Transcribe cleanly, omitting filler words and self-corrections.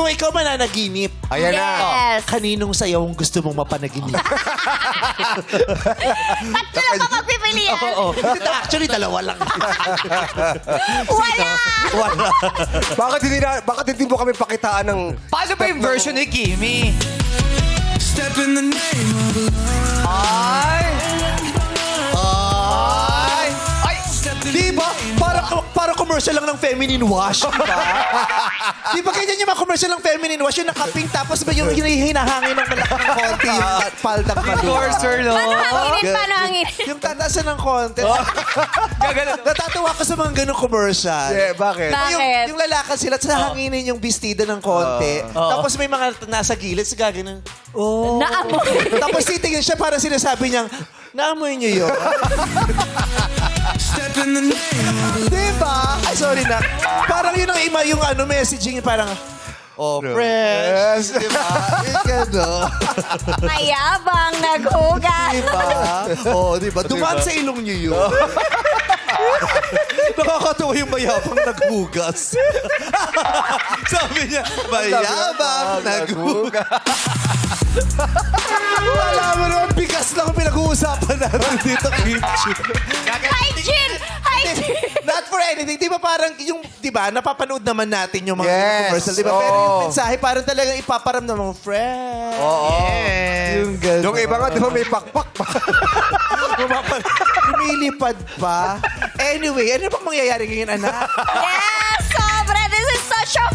Kung ikaw mananaginip, Ayan na. Yes. kaninong sayaw ang gusto mong mapanaginip? Tatlo pa magpipilian. Oo. Actually, dalawa lang. Wala. Wala. Bakit hindi mo kami pakitaan ng... Paano ba yung version ni Kimi? Ay! Ay! Ay! Di ba? Para commercial lang ng feminine wash. Di ba ganyan yung mga commercial ng feminine wash? Yung nakaping tapos ba yung hinahangin ng malaking konti yung paldak maluwa? Endorser, no? Paano hanginin? Paano hanginin? Yung tatasan ng konti. Gagano. Natatawa ko sa mga ganong commercial. Yeah, bakit? Bakit? Yung lalakad sila at sa hanginin yung bestida ng konti. Tapos may mga nasa gilid, sa gaganon. Oh. Naamoy. Tapos titingin siya para sinasabi niyang, naamoy niyo yun. Diba? Ay, sorry na. Parang yun ang yung messaging, parang, oh, fresh. Diba? Yung gano'n. Mayabang naghugas. Diba? Oh, diba? Dumaan sa ilong niyo yun. Nakakatawa yung mayabang naghugas. Sabi niya, mayabang naghugas. Wala mo naman, bigas lang ang pinag-uusapan natin dito, Kimchi. Hygiene! Hygiene! Not for anything. Di ba parang yung, di ba, napapanood naman natin yung mga Yes. commercial, di ba? Pero yung mensahe parang talagang ipaparamdam ng friend. Oo. Yung gano'n. Yung iba nga, di ba may pakpak pa? Lumilipad pa. Anyway, ano bang mangyayari ngayon, anak? Yes! Sobra! This is such a